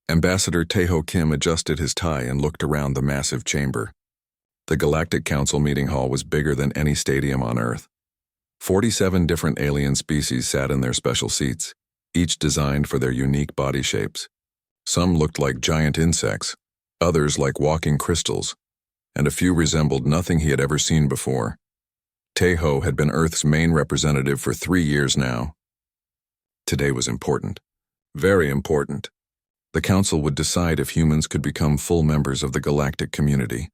Ambassador Taeho Kim adjusted his tie and looked around the massive chamber. The Galactic Council meeting hall was bigger than any stadium on Earth. 47 different alien species sat in their special seats, each designed for their unique body shapes. Some looked like giant insects, others like walking crystals, and a few resembled nothing he had ever seen before. Taeho had been Earth's main representative for 3 years now. Today was important. Very important. The Council would decide if humans could become full members of the galactic community.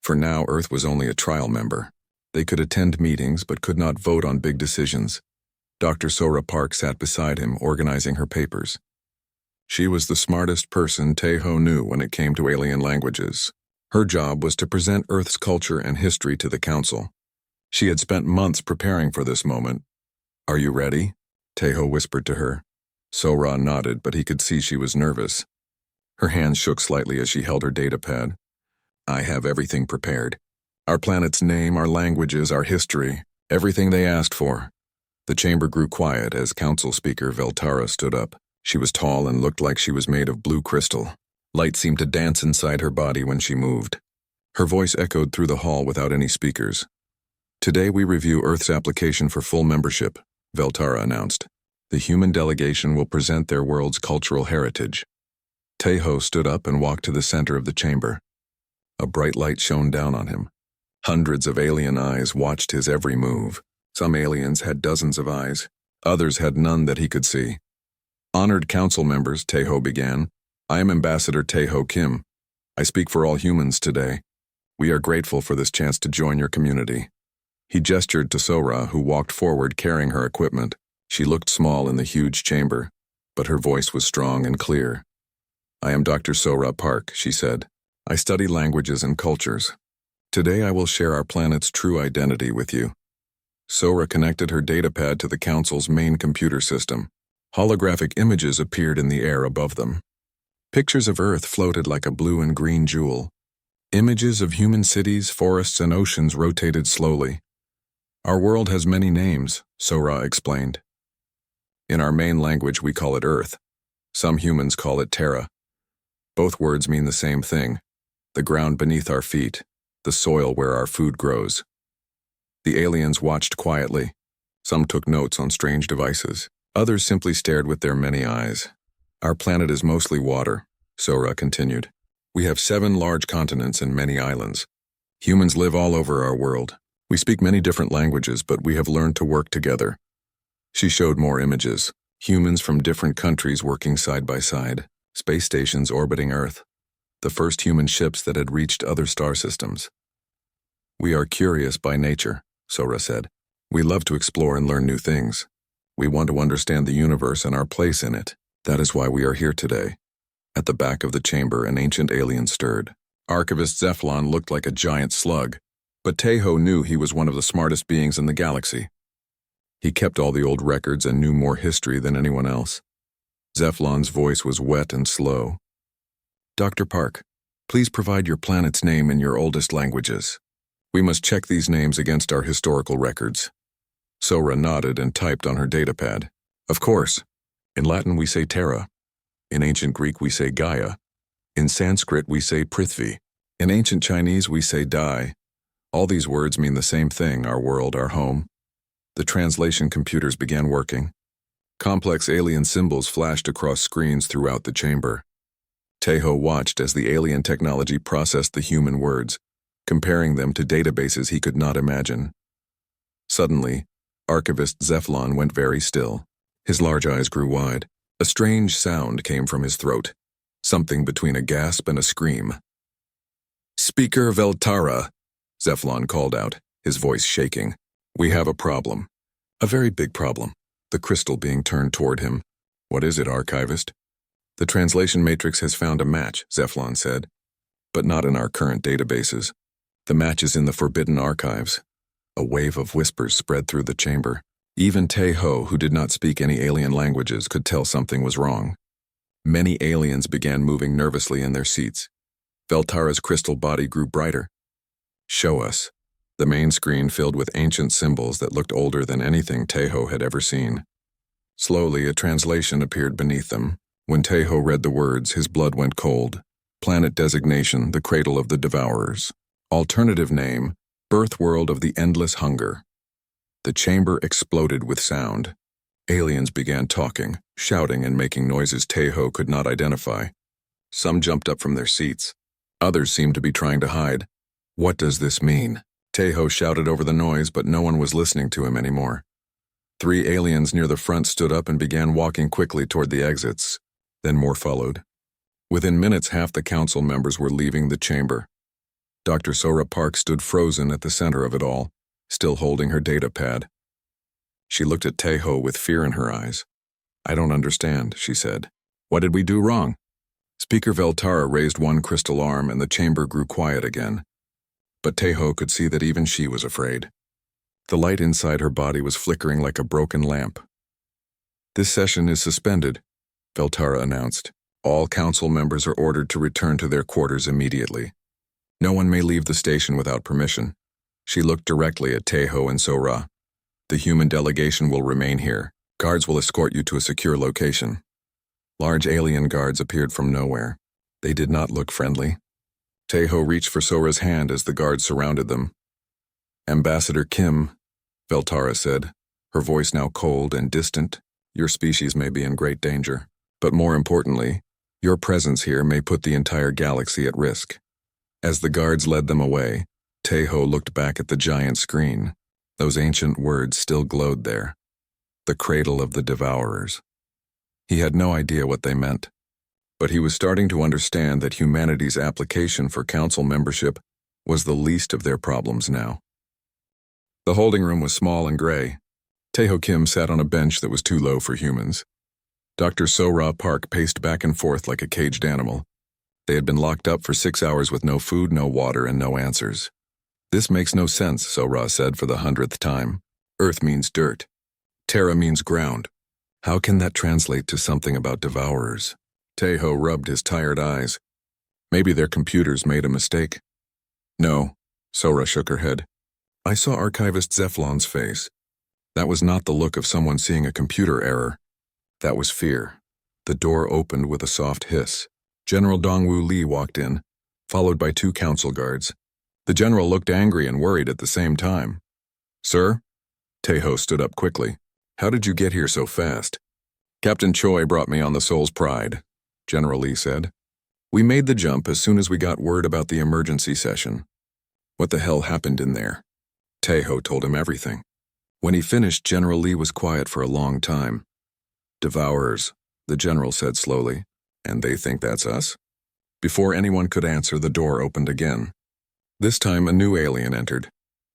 For now, Earth was only a trial member. They could attend meetings but could not vote on big decisions. Dr. Sora Park sat beside him, organizing her papers. She was the smartest person Taeho knew when it came to alien languages. Her job was to present Earth's culture and history to the Council. She had spent months preparing for this moment. "Are you ready?" Taeho whispered to her. Sora nodded, but he could see she was nervous. Her hands shook slightly as she held her datapad. "I have everything prepared. Our planet's name, our languages, our history, everything they asked for." The chamber grew quiet as Council Speaker Veltara stood up. She was tall and looked like she was made of blue crystal. Light seemed to dance inside her body when she moved. Her voice echoed through the hall without any speakers. "Today we review Earth's application for full membership," Veltara announced. "The human delegation will present their world's cultural heritage." Taeho stood up and walked to the center of the chamber. A bright light shone down on him. Hundreds of alien eyes watched his every move. Some aliens had dozens of eyes. Others had none that he could see. "Honored council members," Taeho began, "I am Ambassador Taeho Kim. I speak for all humans today. We are grateful for this chance to join your community." He gestured to Sora, who walked forward carrying her equipment. She looked small in the huge chamber, but her voice was strong and clear. "I am Dr. Sora Park," she said. "I study languages and cultures. Today I will share our planet's true identity with you." Sora connected her datapad to the Council's main computer system. Holographic images appeared in the air above them. Pictures of Earth floated like a blue and green jewel. Images of human cities, forests, and oceans rotated slowly. "Our world has many names," Sora explained. "In our main language we call it Earth. Some humans call it Terra. Both words mean the same thing: the ground beneath our feet, the soil where our food grows." The aliens watched quietly. Some took notes on strange devices. Others simply stared with their many eyes. "Our planet is mostly water," Sora continued. "We have 7 large continents and many islands. Humans live all over our world. We speak many different languages, but we have learned to work together." She showed more images. Humans from different countries working side by side. Space stations orbiting Earth. The first human ships that had reached other star systems. "We are curious by nature," Sora said. "We love to explore and learn new things. We want to understand the universe and our place in it. That is why we are here today." At the back of the chamber, an ancient alien stirred. Archivist Zephlon looked like a giant slug, but Taeho knew he was one of the smartest beings in the galaxy. He kept all the old records and knew more history than anyone else. Zephlon's voice was wet and slow. "Dr. Park, please provide your planet's name in your oldest languages. We must check these names against our historical records." Sora nodded and typed on her datapad. "Of course. In Latin we say Terra. In ancient Greek we say Gaia. In Sanskrit we say Prithvi. In ancient Chinese we say Dai. All these words mean the same thing: our world, our home." The translation computers began working. Complex alien symbols flashed across screens throughout the chamber. Taeho watched as the alien technology processed the human words, comparing them to databases he could not imagine. Suddenly, Archivist Zephlon went very still. His large eyes grew wide. A strange sound came from his throat, something between a gasp and a scream. "Speaker Veltara," Zephlon called out, his voice shaking. "We have a problem. A very big problem." The crystal being turned toward him. "What is it, Archivist?" "The translation matrix has found a match," Zephlon said, "but not in our current databases. The match is in the Forbidden Archives." A wave of whispers spread through the chamber. Even Taeho, who did not speak any alien languages, could tell something was wrong. Many aliens began moving nervously in their seats. Veltara's crystal body grew brighter. "Show us." The main screen filled with ancient symbols that looked older than anything Taeho had ever seen. Slowly, a translation appeared beneath them. When Tejo read the words, his blood went cold. Planet designation, the cradle of the devourers. Alternative name, birth world of the endless hunger. The chamber exploded with sound. Aliens began talking, shouting, and making noises Tejo could not identify. Some jumped up from their seats. Others seemed to be trying to hide. What does this mean? Tejo shouted over the noise, but no one was listening to him anymore. 3 aliens near the front stood up and began walking quickly toward the exits. Then more followed. Within minutes, half the council members were leaving the chamber. Dr. Sora Park stood frozen at the center of it all, still holding her data pad. She looked at Tejo with fear in her eyes. "I don't understand," she said. "What did we do wrong?" Speaker Veltara raised one crystal arm and the chamber grew quiet again. But Tejo could see that even she was afraid. The light inside her body was flickering like a broken lamp. "This session is suspended," Veltara announced. "All council members are ordered to return to their quarters immediately. No one may leave the station without permission." She looked directly at Tejo and Sora. "The human delegation will remain here. Guards will escort you to a secure location." Large alien guards appeared from nowhere. They did not look friendly. Tejo reached for Sora's hand as the guards surrounded them. "Ambassador Kim," Veltara said, her voice now cold and distant, "your species may be in great danger. But more importantly, your presence here may put the entire galaxy at risk." As the guards led them away, Tejo looked back at the giant screen. Those ancient words still glowed there. The cradle of the devourers. He had no idea what they meant, but he was starting to understand that humanity's application for council membership was the least of their problems now. The holding room was small and gray. Tejo Kim sat on a bench that was too low for humans. Dr. Sora Park paced back and forth like a caged animal. They had been locked up for 6 hours with no food, no water, and no answers. "This makes no sense," Sora said for the 100th time. "Earth means dirt. Terra means ground. How can that translate to something about devourers?" Tejo rubbed his tired eyes. "Maybe their computers made a mistake." "No," Sora shook her head. "I saw Archivist Zeflon's face. That was not the look of someone seeing a computer error. That was fear." The door opened with a soft hiss. General Dongwu Li walked in, followed by 2 council guards. The general looked angry and worried at the same time. "Sir?" Tejo stood up quickly. "How did you get here so fast?" "Captain Choi brought me on the Soul's Pride," General Li said. "We made the jump as soon as we got word about the emergency session." "What the hell happened in there?" Tejo told him everything. When he finished, General Li was quiet for a long time. "Devourers," the general said slowly. "And they think that's us?" Before anyone could answer, the door opened again. This time a new alien entered.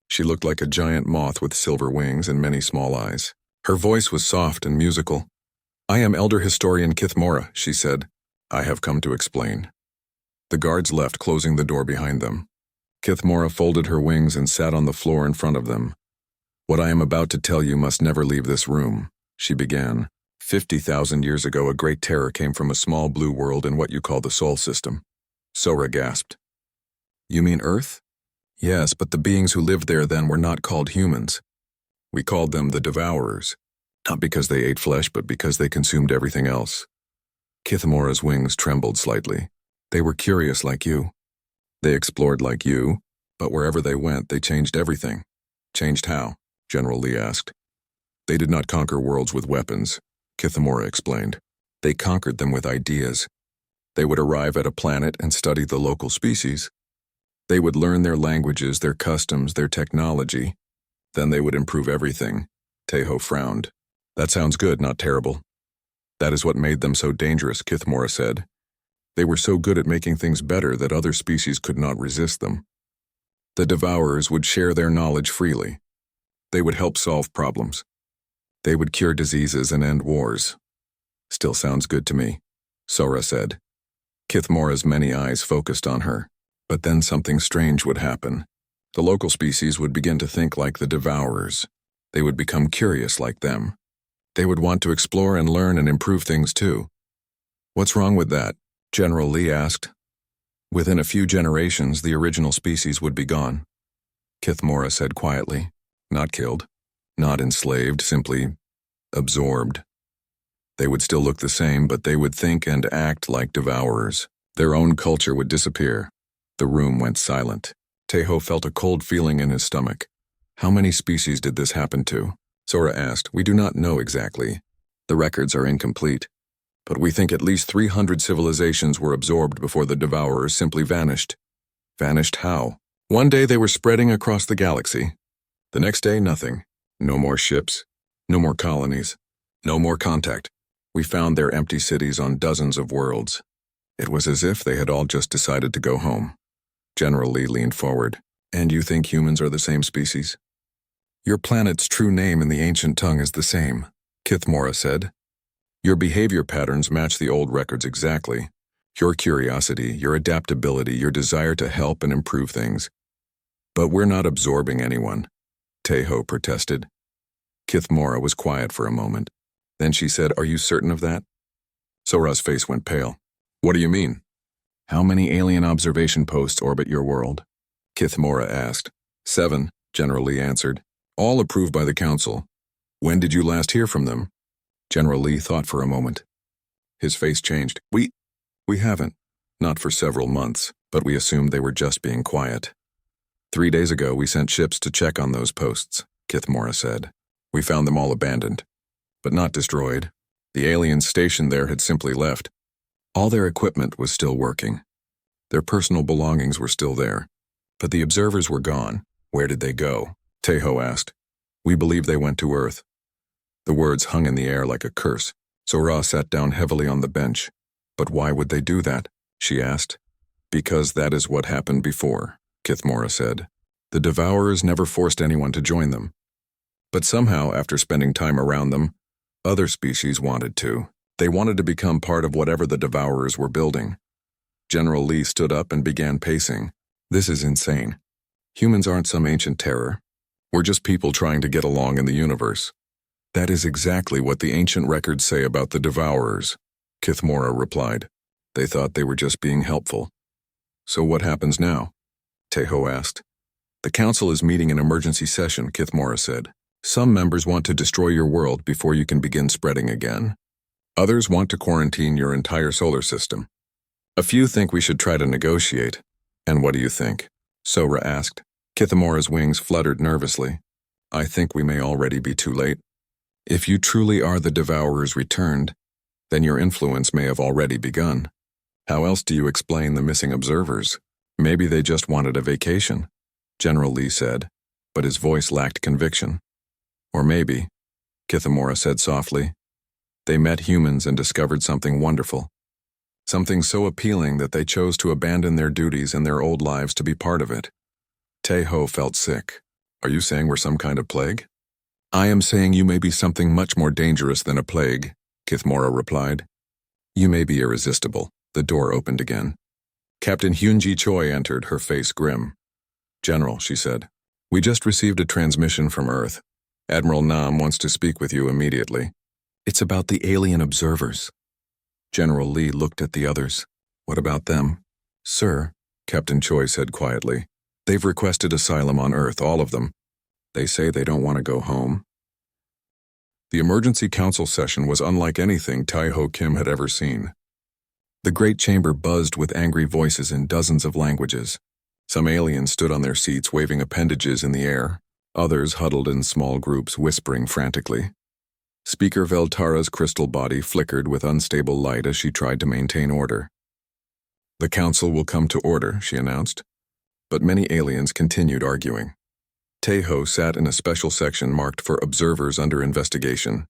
She looked like a giant moth with silver wings and many small eyes. Her voice was soft and musical. "I am Elder Historian Kithmora," she said. "I have come to explain." The guards left, closing the door behind them. Kithmora folded her wings and sat on the floor in front of them. "What I am about to tell you must never leave this room," she began. 50,000 years ago, a great terror came from a small blue world in what you call the Sol system." Sora gasped. "You mean Earth?" "Yes, but the beings who lived there then were not called humans. We called them the Devourers, not because they ate flesh, but because they consumed everything else." Kithmora's wings trembled slightly. "They were curious like you. They explored like you, but wherever they went, they changed everything." "Changed how?" General Li asked. "They did not conquer worlds with weapons," Kithmora explained. "They conquered them with ideas. They would arrive at a planet and study the local species. They would learn their languages, their customs, their technology. Then they would improve everything." Tejo frowned. "That sounds good, not terrible." "That is what made them so dangerous," Kithmora said. "They were so good at making things better that other species could not resist them. The Devourers would share their knowledge freely. They would help solve problems. They would cure diseases and end wars." "Still sounds good to me," Sora said. Kithmora's many eyes focused on her. But then something strange would happen. The local species would begin to think like the Devourers. They would become curious like them. They would want to explore and learn and improve things too. "What's wrong with that?" General Li asked. "Within a few generations, the original species would be gone," Kithmora said quietly. "Not killed, not enslaved, simply absorbed. They would still look the same, but they would think and act like devourers. Their own culture would disappear. The room went silent. Teho felt a cold feeling in his stomach. How many species did this happen to? Sora asked. We do not know exactly. The records are incomplete. But we think at least 300 civilizations were absorbed before the devourers simply vanished. Vanished how? One day they were spreading across the galaxy. The next day, nothing. No more ships. No more colonies. No more contact. We found their empty cities on dozens of worlds. It was as if they had all just decided to go home. General Lee leaned forward. And you think humans are the same species? Your planet's true name in the ancient tongue is the same, Kithmora said. Your behavior patterns match the old records exactly. Your curiosity, your adaptability, your desire to help and improve things. But we're not absorbing anyone, Teho protested. Kithmora was quiet for a moment. Then she said, Are you certain of that? Sora's face went pale. What do you mean? How many alien observation posts orbit your world? Kithmora asked. 7, General Lee answered. All approved by the Council. When did you last hear from them? General Lee thought for a moment. His face changed. We haven't. Not for several months, but we assumed they were just being quiet. 3 days ago, we sent ships to check on those posts, Kithmora said. We found them all abandoned, but not destroyed. The aliens stationed there had simply left. All their equipment was still working. Their personal belongings were still there, but the observers were gone. Where did they go? Teho asked. We believe they went to Earth. The words hung in the air like a curse. Sora sat down heavily on the bench. But why would they do that? She asked. Because that is what happened before, Kithmora said. The Devourers never forced anyone to join them. But somehow, after spending time around them, other species wanted to. They wanted to become part of whatever the Devourers were building. General Lee stood up and began pacing. This is insane. Humans aren't some ancient terror. We're just people trying to get along in the universe. That is exactly what the ancient records say about the Devourers, Kithmora replied. They thought they were just being helpful. So what happens now? Teho asked. The Council is meeting an emergency session, Kithmora said. Some members want to destroy your world before you can begin spreading again. Others want to quarantine your entire solar system. A few think we should try to negotiate. And what do you think? Sora asked. Kithmora's wings fluttered nervously. I think we may already be too late. If you truly are the Devourers returned, then your influence may have already begun. How else do you explain the missing observers? Maybe they just wanted a vacation, General Lee said, but his voice lacked conviction. Or maybe, Kithmora said softly, they met humans and discovered something wonderful. Something so appealing that they chose to abandon their duties and their old lives to be part of it. Teho felt sick. Are you saying we're some kind of plague? I am saying you may be something much more dangerous than a plague, Kithmora replied. You may be irresistible. The door opened again. Captain Hyunji Choi entered, her face grim. General, she said, we just received a transmission from Earth. Admiral Nam wants to speak with you immediately. It's about the alien observers. General Lee looked at the others. What about them? Sir, Captain Choi said quietly, they've requested asylum on Earth, all of them. They say they don't want to go home. The emergency council session was unlike anything Taiho Kim had ever seen. The great chamber buzzed with angry voices in dozens of languages. Some aliens stood on their seats waving appendages in the air. Others huddled in small groups whispering frantically. Speaker Veltara's crystal body flickered with unstable light as she tried to maintain order. The council will come to order, she announced. But many aliens continued arguing. Teho sat in a special section marked for observers under investigation.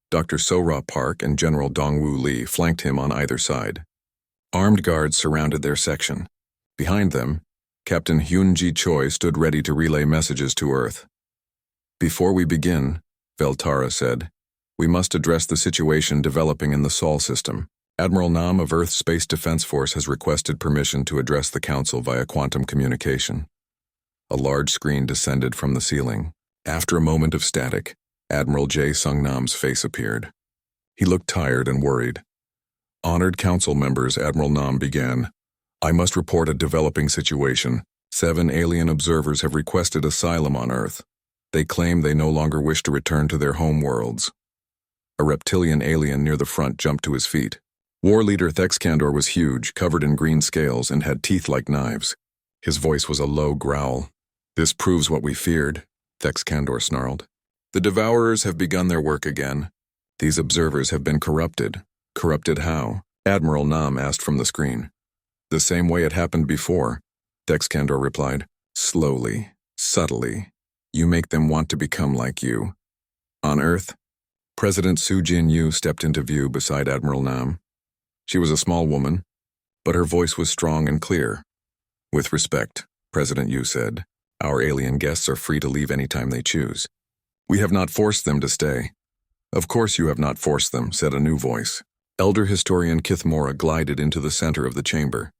Dr. Sora Park and General Dongwoo Lee flanked him on either side. Armed guards surrounded their section. Behind them, Captain Hyunji Choi stood ready to relay messages to Earth. Before we begin, Veltara said, we must address the situation developing in the Sol system. Admiral Nam of Earth's Space Defense Force has requested permission to address the Council via quantum communication. A large screen descended from the ceiling. After a moment of static, Admiral Jae Sung-nam's face appeared. He looked tired and worried. Honored Council members, Admiral Nam began. I must report a developing situation. 7 alien observers have requested asylum on Earth. They claim they no longer wish to return to their home worlds. A reptilian alien near the front jumped to his feet. War leader Thexkandor was huge, covered in green scales, and had teeth like knives. His voice was a low growl. "This proves what we feared," Thexkandor snarled. "The Devourers have begun their work again. These observers have been corrupted." "Corrupted how?" Admiral Nam asked from the screen. "The same way it happened before," Thexkandor replied. "Slowly, subtly. You make them want to become like you." On Earth, President Su Jin-yu stepped into view beside Admiral Nam. She was a small woman, but her voice was strong and clear. "With respect," President Yu said, "our alien guests are free to leave any time they choose. We have not forced them to stay." "Of course you have not forced them," said a new voice. Elder historian Kithmora glided into the center of the chamber.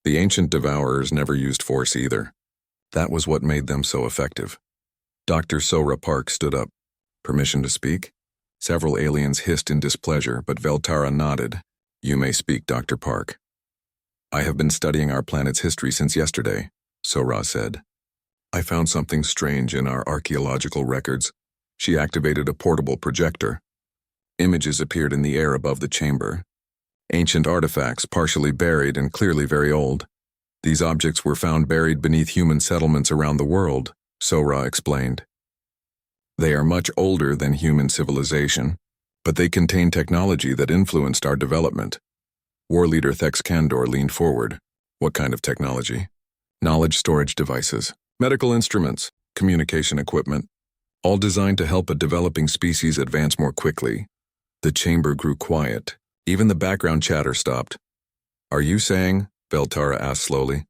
The ancient Devourers never used force either. That was what made them so effective. Dr. Sora Park stood up. "Permission to speak?" Several aliens hissed in displeasure, but Veltara nodded. "You may speak, Dr. Park." "I have been studying our planet's history since yesterday," Sora said. "I found something strange in our archaeological records." She activated a portable projector. Images appeared in the air above the chamber. Ancient artifacts, partially buried and clearly very old. These objects were found buried beneath human settlements around the world, Sora explained. They are much older than human civilization, but they contain technology that influenced our development. War leader Thexkandor leaned forward. "What kind of technology?" "Knowledge storage devices, medical instruments, communication equipment, all designed to help a developing species advance more quickly." The chamber grew quiet. Even the background chatter stopped. "Are you saying," Veltara asked slowly,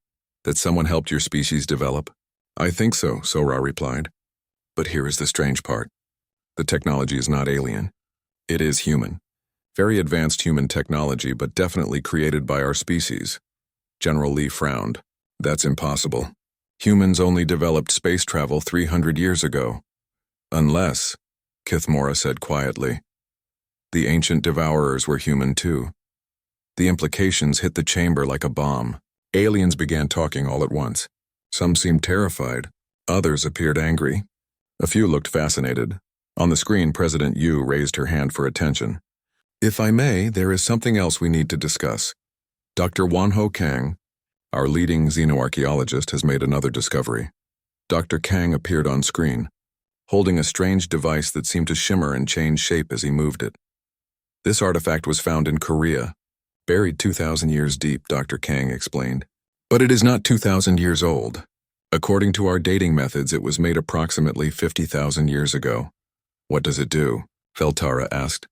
"that someone helped your species develop?" "I think so," Sora replied. "But here is the strange part. The technology is not alien. It is human. Very advanced human technology, but definitely created by our species." General Lee frowned. "That's impossible. Humans only developed space travel 300 years ago." "Unless," Kithmora said quietly, "the ancient Devourers were human too." The implications hit the chamber like a bomb. Aliens began talking all at once. Some seemed terrified. Others appeared angry. A few looked fascinated. On the screen, President Yu raised her hand for attention. "If I may, there is something else we need to discuss. Dr. Wanho Kang, our leading xenoarchaeologist, has made another discovery." Dr. Kang appeared on screen, holding a strange device that seemed to shimmer and change shape as he moved it. "This artifact was found in Korea, buried 2,000 years deep," Dr. Kang explained. "But it is not 2,000 years old. According to our dating methods, it was made approximately 50,000 years ago." "What does it do?" Veltara asked.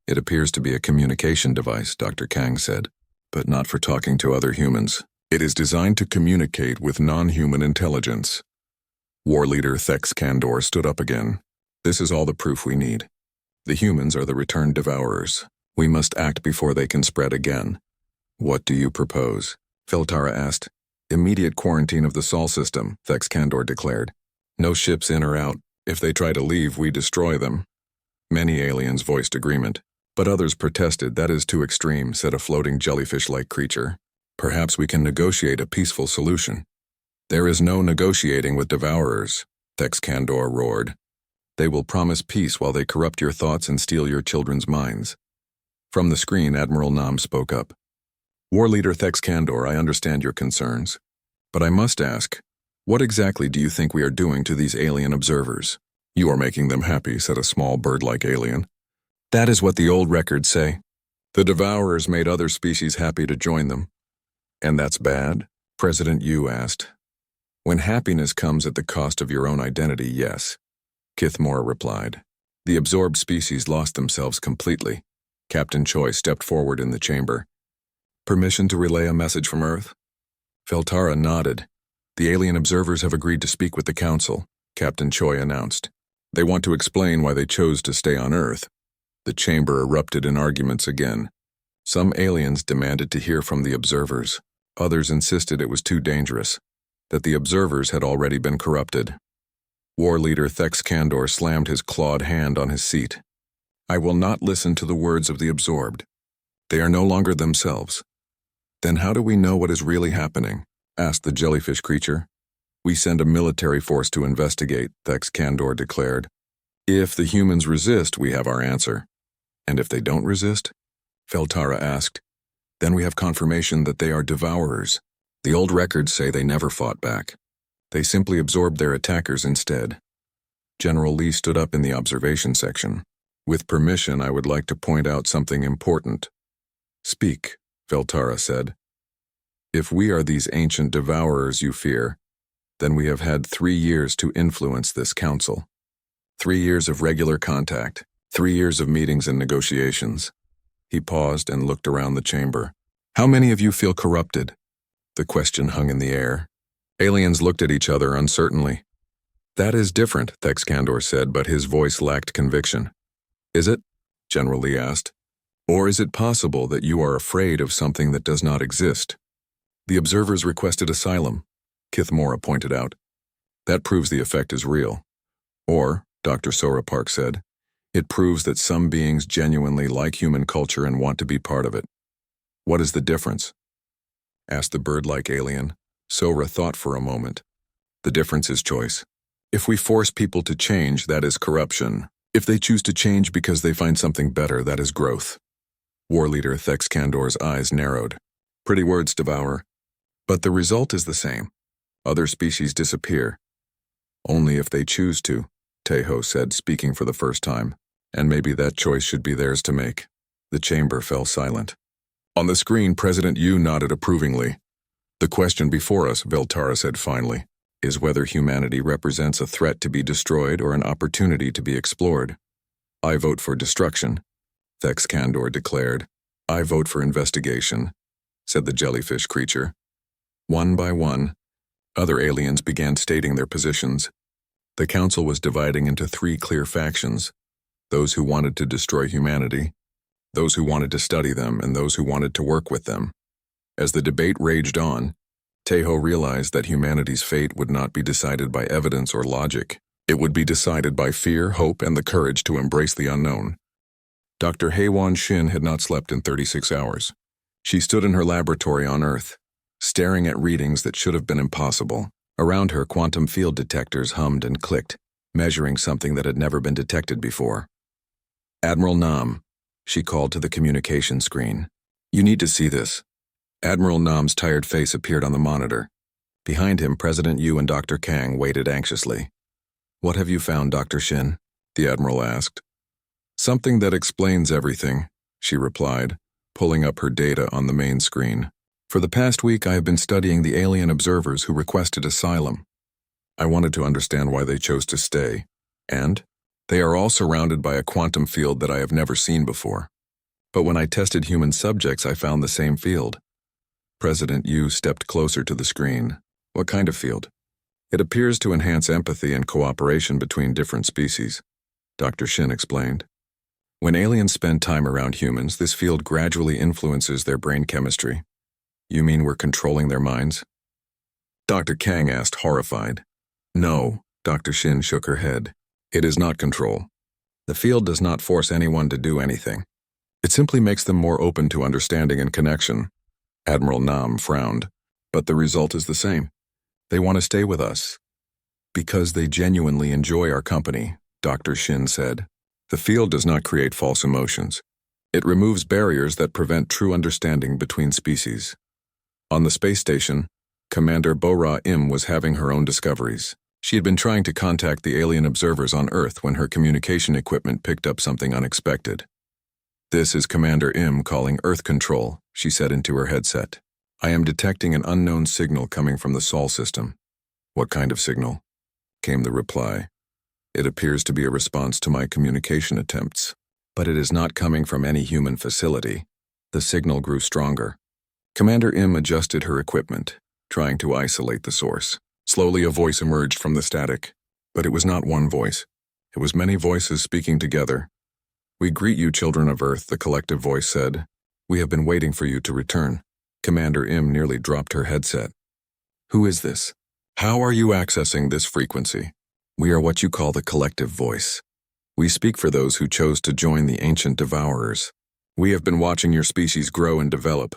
"It appears to be a communication device," Dr. Kang said, "but not for talking to other humans. It is designed to communicate with non-human intelligence." War leader Thexkandor stood up again. "This is all the proof we need. The humans are the returned Devourers. We must act before they can spread again." "What do you propose?" Veltara asked. "Immediate quarantine of the Sol system," Thexkandor declared. "No ships in or out. If they try to leave, we destroy them." Many aliens voiced agreement, but others protested. "That is too extreme," said a floating jellyfish-like creature. "Perhaps we can negotiate a peaceful solution." "There is no negotiating with Devourers," Thexkandor roared. "They will promise peace while they corrupt your thoughts and steal your children's minds." From the screen, Admiral Nam spoke up. "War leader Thexkandor, I understand your concerns. But I must ask, what exactly do you think we are doing to these alien observers?" "You are making them happy," said a small bird-like alien. "That is what the old records say. The Devourers made other species happy to join them." "And that's bad?" President Yu asked. "When happiness comes at the cost of your own identity, yes," Kithmora replied. "The absorbed species lost themselves completely." Captain Choi stepped forward in the chamber. "Permission to relay a message from Earth?" Veltara nodded. "The alien observers have agreed to speak with the Council," Captain Choi announced. "They want to explain why they chose to stay on Earth." The chamber erupted in arguments again. Some aliens demanded to hear from the observers. Others insisted it was too dangerous, that the observers had already been corrupted. War leader Thexkandor slammed his clawed hand on his seat. "I will not listen to the words of the absorbed. They are no longer themselves." "Then how do we know what is really happening?" asked the jellyfish creature. "We send a military force to investigate," Thexkandor declared. "If the humans resist, we have our answer." And if they don't resist? Veltara asked. Then we have confirmation that they are devourers. The old records say they never fought back. They simply absorbed their attackers instead. General Lee stood up in the observation section. With permission, I would like to point out something important. Speak, Veltara said. If we are these ancient devourers you fear, then we have had 3 years to influence this council. 3 years of regular contact, 3 years of meetings and negotiations. He paused and looked around the chamber. How many of you feel corrupted? The question hung in the air. Aliens looked at each other uncertainly. That is different, Thexkandor said, but his voice lacked conviction. Is it? General Lee asked. Or is it possible that you are afraid of something that does not exist? The observers requested asylum, Kithmora pointed out. That proves the effect is real. Or, Dr. Sora Park said, it proves that some beings genuinely like human culture and want to be part of it. What is the difference? Asked the bird-like alien. Sora thought for a moment. The difference is choice. If we force people to change, that is corruption. If they choose to change because they find something better, that is growth. War Leader Thexkandor's eyes narrowed. Pretty words, Devourer. But the result is the same. Other species disappear. Only if they choose to, Tejo said, speaking for the first time. And maybe that choice should be theirs to make. The chamber fell silent. On the screen, President Yu nodded approvingly. The question before us, Veltara said finally, is whether humanity represents a threat to be destroyed or an opportunity to be explored. I vote for destruction, Thexkandor declared. I vote for investigation, said the jellyfish creature. One by one, other aliens began stating their positions. The council was dividing into 3 clear factions, those who wanted to destroy humanity, those who wanted to study them, and those who wanted to work with them. As the debate raged on, Tejo realized that humanity's fate would not be decided by evidence or logic. It would be decided by fear, hope, and the courage to embrace the unknown. Dr. Heiwan Shin had not slept in 36 hours. She stood in her laboratory on Earth, staring at readings that should have been impossible. Around her, quantum field detectors hummed and clicked, measuring something that had never been detected before. Admiral Nam, she called to the communication screen. You need to see this. Admiral Nam's tired face appeared on the monitor. Behind him, President Yu and Dr. Kang waited anxiously. What have you found, Dr. Shin? The Admiral asked. Something that explains everything, she replied, pulling up her data on the main screen. For the past week, I have been studying the alien observers who requested asylum. I wanted to understand why they chose to stay, and they are all surrounded by a quantum field that I have never seen before. But when I tested human subjects, I found the same field. President Yu stepped closer to the screen. What kind of field? It appears to enhance empathy and cooperation between different species, Dr. Shin explained. When aliens spend time around humans, this field gradually influences their brain chemistry. You mean we're controlling their minds? Dr. Kang asked, horrified. No, Dr. Shin shook her head. It is not control. The field does not force anyone to do anything. It simply makes them more open to understanding and connection. Admiral Nam frowned. But the result is the same. They want to stay with us. Because they genuinely enjoy our company, Dr. Shin said. The field does not create false emotions. It removes barriers that prevent true understanding between species. On the space station, Commander Bora Im was having her own discoveries. She had been trying to contact the alien observers on Earth when her communication equipment picked up something unexpected. This is Commander Im calling Earth Control, she said into her headset. I am detecting an unknown signal coming from the Sol system. What kind of signal? Came the reply. It appears to be a response to my communication attempts. But it is not coming from any human facility. The signal grew stronger. Commander Im adjusted her equipment, trying to isolate the source. Slowly a voice emerged from the static. But it was not one voice. It was many voices speaking together. We greet you, children of Earth, the collective voice said. We have been waiting for you to return. Commander Im nearly dropped her headset. Who is this? How are you accessing this frequency? We are what you call the collective voice. We speak for those who chose to join the ancient devourers. We have been watching your species grow and develop.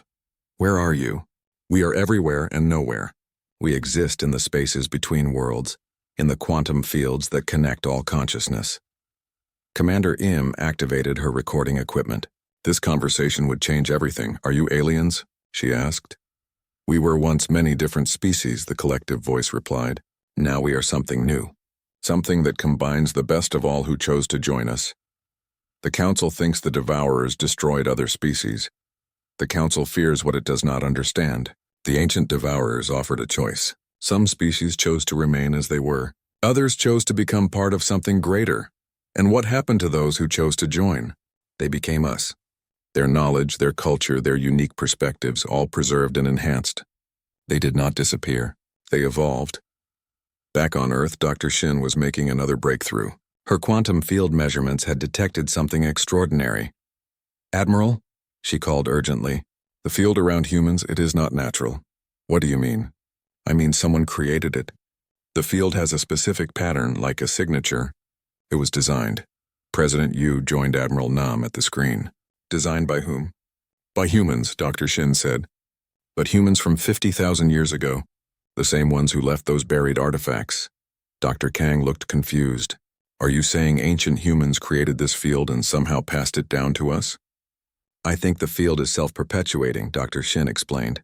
Where are you? We are everywhere and nowhere. We exist in the spaces between worlds, in the quantum fields that connect all consciousness. Commander Im activated her recording equipment. This conversation would change everything. Are you aliens? She asked. We were once many different species, the collective voice replied. Now we are something new. Something that combines the best of all who chose to join us. The Council thinks the Devourers destroyed other species. The Council fears what it does not understand. The ancient Devourers offered a choice. Some species chose to remain as they were. Others chose to become part of something greater. And what happened to those who chose to join? They became us. Their knowledge, their culture, their unique perspectives, all preserved and enhanced. They did not disappear. They evolved. Back on Earth, Dr. Shin was making another breakthrough. Her quantum field measurements had detected something extraordinary. Admiral, she called urgently. The field around humans, it is not natural. What do you mean? I mean someone created it. The field has a specific pattern, like a signature. It was designed. President Yu joined Admiral Nam at the screen. Designed by whom? By humans, Dr. Shin said. But humans from 50,000 years ago. The same ones who left those buried artifacts. Dr. Kang looked confused. Are you saying ancient humans created this field and somehow passed it down to us? I think the field is self-perpetuating, Dr. Shin explained.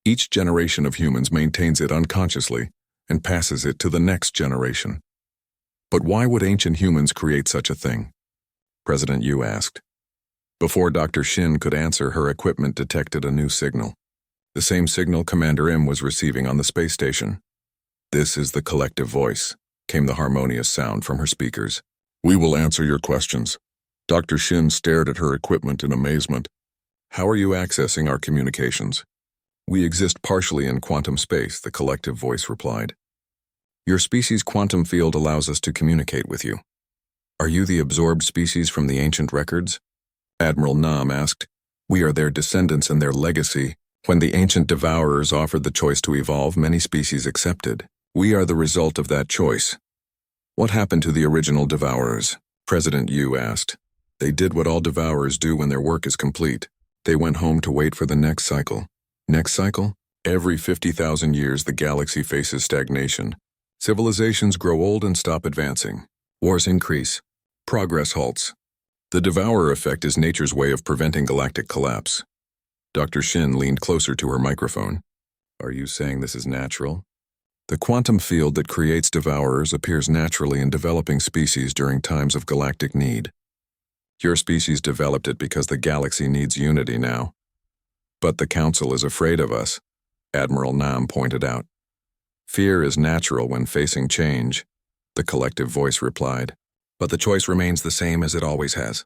Each generation of humans maintains it unconsciously and passes it to the next generation. But why would ancient humans create such a thing? President Yu asked. Before Dr. Shin could answer, her equipment detected a new signal. The same signal Commander Im was receiving on the space station. This is the collective voice, came the harmonious sound from her speakers. We will answer your questions. Dr. Shin stared at her equipment in amazement. How are you accessing our communications? We exist partially in quantum space, the collective voice replied. Your species' quantum field allows us to communicate with you. Are you the absorbed species from the ancient records? Admiral Nam asked. We are their descendants and their legacy. When the ancient Devourers offered the choice to evolve, many species accepted. We are the result of that choice. What happened to the original Devourers? President Yu asked. They did what all Devourers do when their work is complete. They went home to wait for the next cycle. Next cycle? Every 50,000 years the galaxy faces stagnation. Civilizations grow old and stop advancing. Wars increase. Progress halts. The Devourer effect is nature's way of preventing galactic collapse. Dr. Shin leaned closer to her microphone. Are you saying this is natural? The quantum field that creates Devourers appears naturally in developing species during times of galactic need. Your species developed it because the galaxy needs unity now. But the Council is afraid of us, Admiral Nam pointed out. Fear is natural when facing change, the collective voice replied. But the choice remains the same as it always has.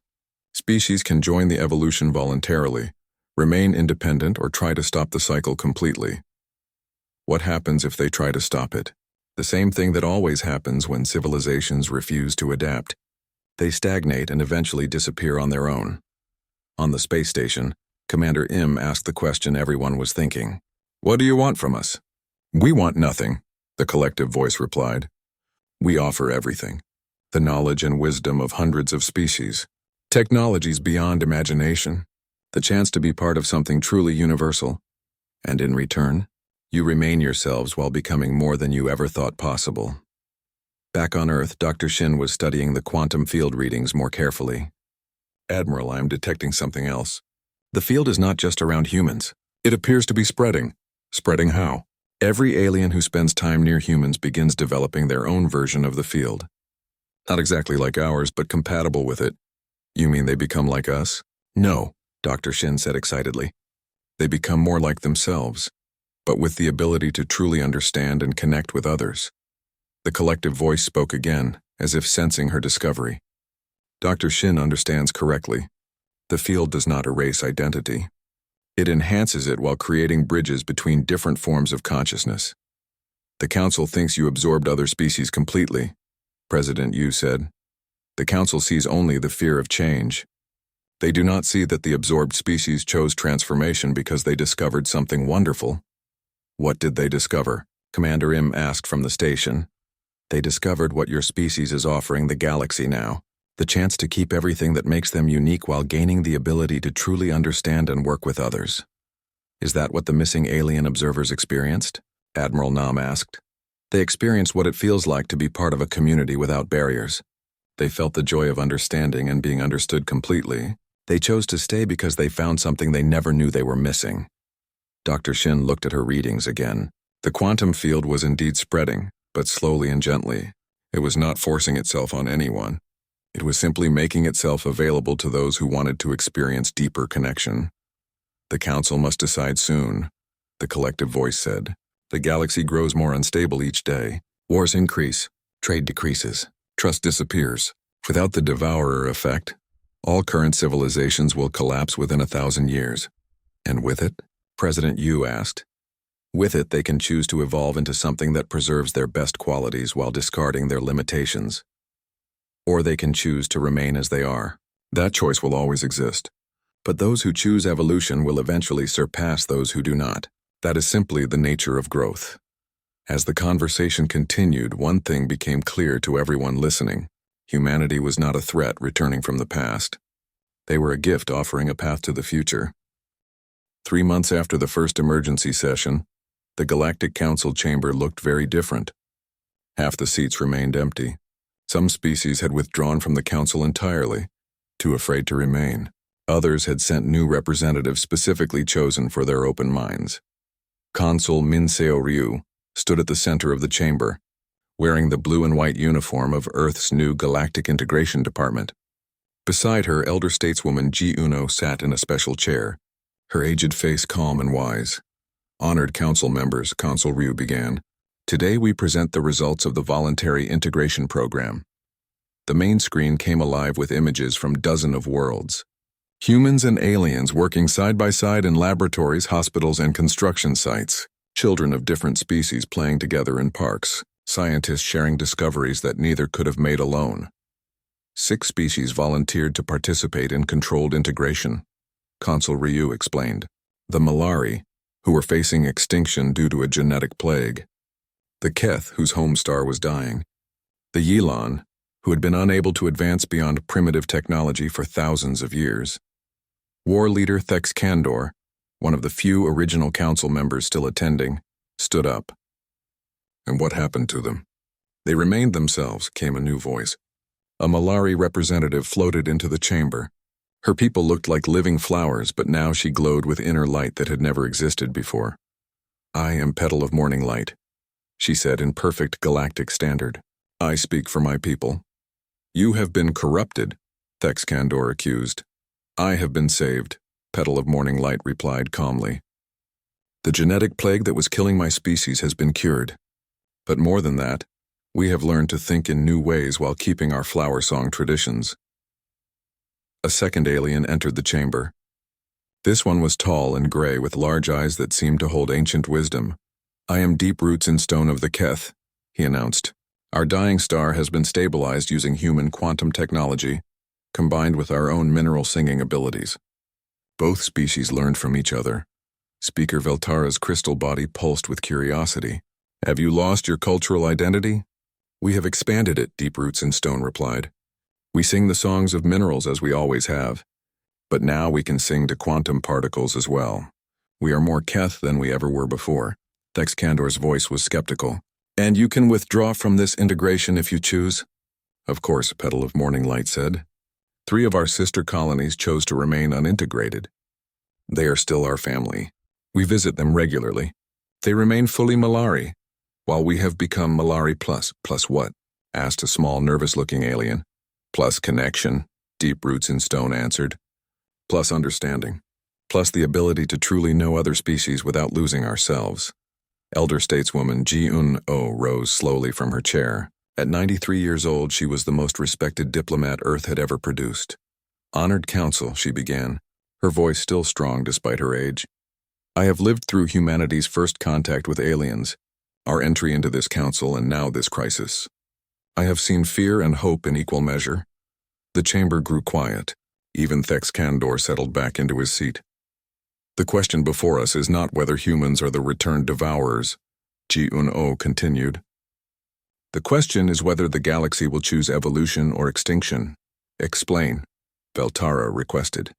Species can join the evolution voluntarily, remain independent, or try to stop the cycle completely. What happens if they try to stop it? The same thing that always happens when civilizations refuse to adapt. They stagnate and eventually disappear on their own. On the space station, Commander Im asked the question everyone was thinking. What do you want from us? We want nothing, the collective voice replied. We offer everything. The knowledge and wisdom of hundreds of species. Technologies beyond imagination. The chance to be part of something truly universal. And in return, you remain yourselves while becoming more than you ever thought possible. Back on Earth, Dr. Shin was studying the quantum field readings more carefully. Admiral, I am detecting something else. The field is not just around humans. It appears to be spreading. Spreading how? Every alien who spends time near humans begins developing their own version of the field. Not exactly like ours, but compatible with it. You mean they become like us? No, Dr. Shin said excitedly. They become more like themselves, but with the ability to truly understand and connect with others. The collective voice spoke again, as if sensing her discovery. Dr. Shin understands correctly. The field does not erase identity. It enhances it while creating bridges between different forms of consciousness. The Council thinks you absorbed other species completely, President Yu said. The Council sees only the fear of change. They do not see that the absorbed species chose transformation because they discovered something wonderful. What did they discover? Commander Im asked from the station. They discovered what your species is offering the galaxy now, the chance to keep everything that makes them unique while gaining the ability to truly understand and work with others. Is that what the missing alien observers experienced? Admiral Nam asked. They experienced what it feels like to be part of a community without barriers. They felt the joy of understanding and being understood completely. They chose to stay because they found something they never knew they were missing. Dr. Shin looked at her readings again. The quantum field was indeed spreading, but slowly and gently. It was not forcing itself on anyone. It was simply making itself available to those who wanted to experience deeper connection. The council must decide soon, the collective voice said. The galaxy grows more unstable each day. Wars increase, trade decreases, trust disappears. Without the devourer effect, all current civilizations will collapse within 1,000 years. And with it? President Yu asked. With it, they can choose to evolve into something that preserves their best qualities while discarding their limitations. Or they can choose to remain as they are. That choice will always exist. But those who choose evolution will eventually surpass those who do not. That is simply the nature of growth. As the conversation continued, one thing became clear to everyone listening. Humanity was not a threat returning from the past. They were a gift offering a path to the future. 3 months after the first emergency session, the Galactic Council chamber looked very different. Half the seats remained empty. Some species had withdrawn from the council entirely, too afraid to remain. Others had sent new representatives specifically chosen for their open minds. Consul Minseo Ryu stood at the center of the chamber, wearing the blue and white uniform of Earth's new Galactic Integration Department. Beside her, elder stateswoman Ji Uno sat in a special chair, her aged face calm and wise. Honored council members, Consul Ryu began. Today we present the results of the Voluntary Integration Program. The main screen came alive with images from dozens of worlds. Humans and aliens working side by side in laboratories, hospitals, and construction sites. Children of different species playing together in parks. Scientists sharing discoveries that neither could have made alone. 6 species volunteered to participate in controlled integration. Consul Ryu explained. The Malari, who were facing extinction due to a genetic plague. The Keth, whose home star was dying. The Yilon, who had been unable to advance beyond primitive technology for thousands of years. War leader Thex Kandor, one of the few original council members still attending, stood up. And what happened to them? They remained themselves, came a new voice. A Malari representative floated into the chamber. Her people looked like living flowers, but now she glowed with inner light that had never existed before. I am Petal of Morning Light, she said in perfect galactic standard. I speak for my people. You have been corrupted, Thex Kandor accused. I have been saved, Petal of Morning Light replied calmly. The genetic plague that was killing my species has been cured. But more than that, we have learned to think in new ways while keeping our flower song traditions. A second alien entered the chamber. This one was tall and gray with large eyes that seemed to hold ancient wisdom. I am Deep Roots in Stone of the Keth, he announced. Our dying star has been stabilized using human quantum technology, combined with our own mineral singing abilities. Both species learned from each other. Speaker Veltara's crystal body pulsed with curiosity. Have you lost your cultural identity? We have expanded it, Deep Roots in Stone replied. We sing the songs of minerals as we always have, but now we can sing to quantum particles as well. We are more Keth than we ever were before. Thex Kandor's voice was skeptical. And you can withdraw from this integration if you choose? Of course, Petal of Morning Light said. 3 of our sister colonies chose to remain unintegrated. They are still our family. We visit them regularly. They remain fully Malari, while we have become Malari plus. Plus what? Asked a small, nervous-looking alien. Plus connection, Deep Roots in Stone answered. Plus understanding. Plus the ability to truly know other species without losing ourselves. Elder stateswoman Ji Un-Oh rose slowly from her chair. At 93 years old, she was the most respected diplomat Earth had ever produced. Honored Council, she began, her voice still strong despite her age. I have lived through humanity's first contact with aliens, our entry into this council, and now this crisis. I have seen fear and hope in equal measure. The chamber grew quiet. Even Thex Kandor settled back into his seat. The question before us is not whether humans are the returned devourers, Ji Un-Oh continued. The question is whether the galaxy will choose evolution or extinction. Explain, Veltara requested.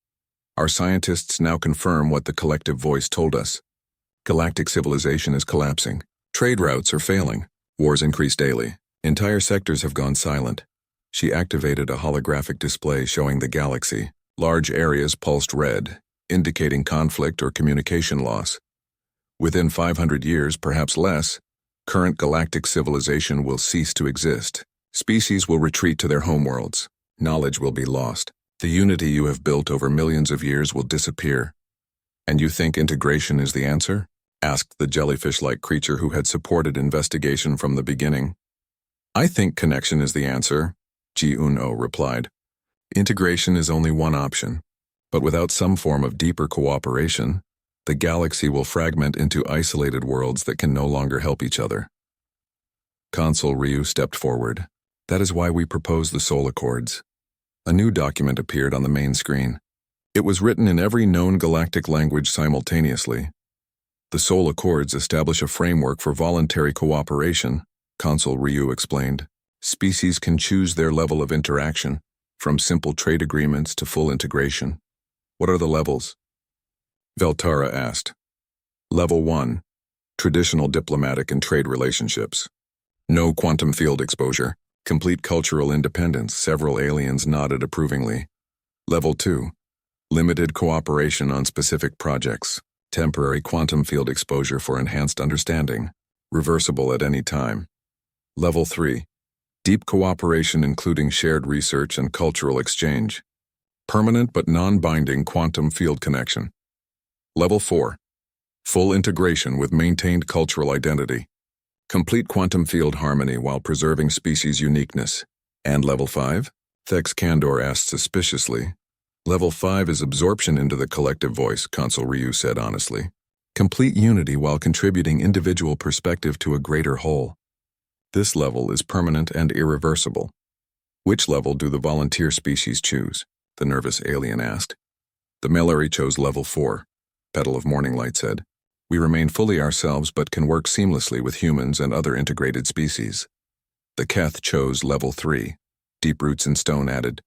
Our scientists now confirm what the collective voice told us. Galactic civilization is collapsing. Trade routes are failing. Wars increase daily. Entire sectors have gone silent. She activated a holographic display showing the galaxy. Large areas pulsed red, indicating conflict or communication loss. Within 500 years, perhaps less, current galactic civilization will cease to exist. Species will retreat to their homeworlds. Knowledge will be lost. The unity you have built over millions of years will disappear. And you think integration is the answer? Asked the jellyfish-like creature who had supported investigation from the beginning. I think connection is the answer, Ji-Un-Oh replied. Integration is only one option, but without some form of deeper cooperation, the galaxy will fragment into isolated worlds that can no longer help each other. Consul Ryu stepped forward. That is why we propose the Soul Accords. A new document appeared on the main screen. It was written in every known galactic language simultaneously. The Soul Accords establish a framework for voluntary cooperation, Consul Ryu explained. Species can choose their level of interaction, from simple trade agreements to full integration. What are the levels? Veltara asked. Level 1. Traditional diplomatic and trade relationships. No quantum field exposure. Complete cultural independence. Several aliens nodded approvingly. Level 2. Limited cooperation on specific projects. Temporary quantum field exposure for enhanced understanding. Reversible at any time. Level 3. Deep cooperation including shared research and cultural exchange. Permanent but non-binding quantum field connection. Level 4. Full integration with maintained cultural identity. Complete quantum field harmony while preserving species uniqueness. And Level 5? Thex Kandor asked suspiciously. Level 5 is absorption into the collective voice, Consul Ryu said honestly. Complete unity while contributing individual perspective to a greater whole. This level is permanent and irreversible. Which level do the volunteer species choose? The nervous alien asked. The Melari chose Level 4, Petal of Morning Light said. We remain fully ourselves but can work seamlessly with humans and other integrated species. The Keth chose Level 3, Deep Roots in Stone added.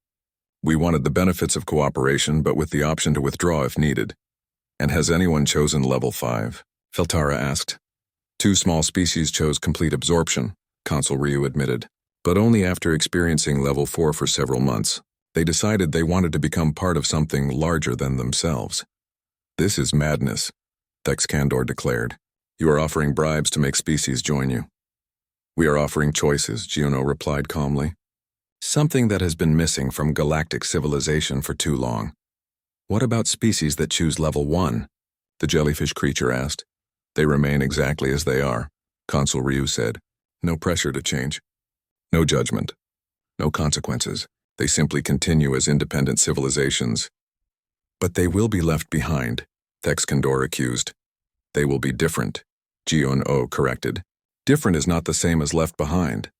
We wanted the benefits of cooperation but with the option to withdraw if needed. And has anyone chosen Level 5? Feltara asked. 2 small species chose complete absorption, Consul Ryu admitted, but only after experiencing Level 4 for several months. They decided they wanted to become part of something larger than themselves. This is madness, Thex Kandor declared. You are offering bribes to make species join you. We are offering choices, Juno replied calmly. Something that has been missing from galactic civilization for too long. What about species that choose Level 1? The jellyfish creature asked. They remain exactly as they are, Consul Ryu said. No pressure to change. No judgment. No consequences. They simply continue as independent civilizations. But they will be left behind, Thex Kandor accused. They will be different, Ji-Un-Oh corrected. Different is not the same as left behind.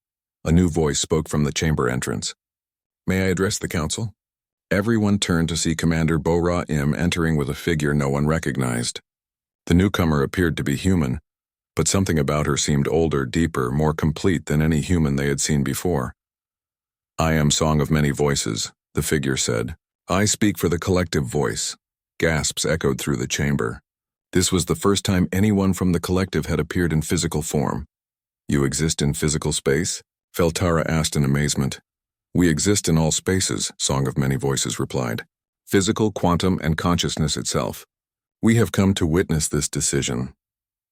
A new voice spoke from the chamber entrance. May I address the council? Everyone turned to see Commander Bo-Ra-Im entering with a figure no one recognized. The newcomer appeared to be human, but something about her seemed older, deeper, more complete than any human they had seen before. I am Song of Many Voices, the figure said. I speak for the collective voice. Gasps echoed through the chamber. This was the first time anyone from the collective had appeared in physical form. You exist in physical space? Feltara asked in amazement. We exist in all spaces, Song of Many Voices replied. Physical, quantum, and consciousness itself. We have come to witness this decision.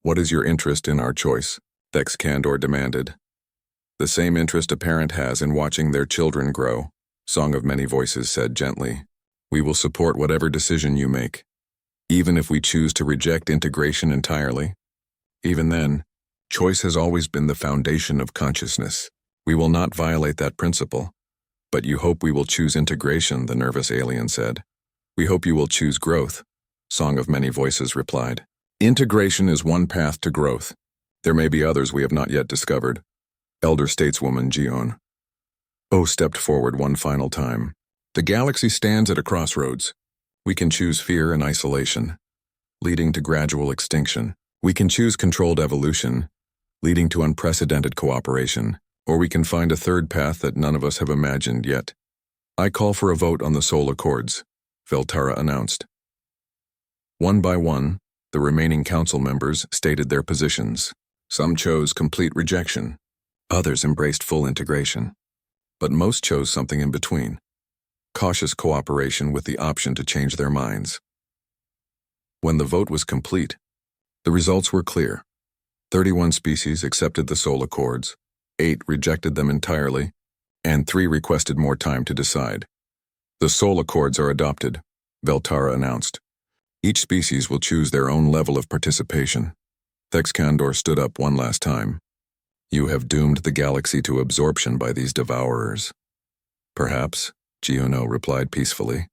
What is your interest in our choice? Thex Kandor demanded. The same interest a parent has in watching their children grow, Song of Many Voices said gently. We will support whatever decision you make, even if we choose to reject integration entirely. Even then, choice has always been the foundation of consciousness. We will not violate that principle. But you hope we will choose integration, the nervous alien said. We hope you will choose growth, Song of Many Voices replied. Integration is one path to growth. There may be others we have not yet discovered. Elder stateswoman Ji-Un-Oh stepped forward one final time. The galaxy stands at a crossroads. We can choose fear and isolation, leading to gradual extinction. We can choose controlled evolution, leading to unprecedented cooperation. Or we can find a third path that none of us have imagined yet. I call for a vote on the Soul Accords, Veltara announced. One by one, the remaining council members stated their positions. Some chose complete rejection. Others embraced full integration. but most chose something in between: cautious cooperation with the option to change their minds. When the vote was complete, the results were clear. 31 species accepted the Soul Accords, 8 rejected them entirely, and 3 requested more time to decide. The Soul Accords are adopted, Veltara announced. Each species will choose their own level of participation. Thexcandor stood up one last time. You have doomed the galaxy to absorption by these devourers. Perhaps, Giuno replied peacefully.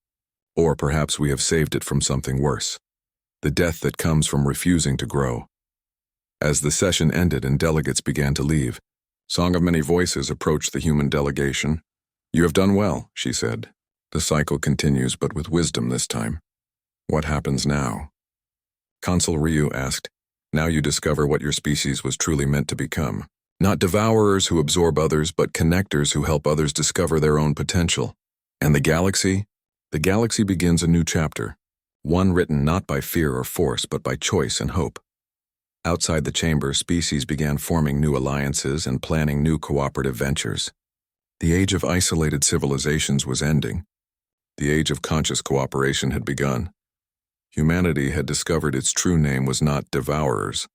Or perhaps we have saved it from something worse: the death that comes from refusing to grow. As the session ended and delegates began to leave, Song of Many Voices approached the human delegation. You have done well, she said. The cycle continues, but with wisdom this time. What happens now? Consul Ryu asked. Now you discover what your species was truly meant to become. Not devourers who absorb others, but connectors who help others discover their own potential. And the galaxy? The galaxy begins a new chapter, one written not by fear or force, but by choice and hope. Outside the chamber, species began forming new alliances and planning new cooperative ventures. The age of isolated civilizations was ending. The age of conscious cooperation had begun. Humanity had discovered its true name was not devourers,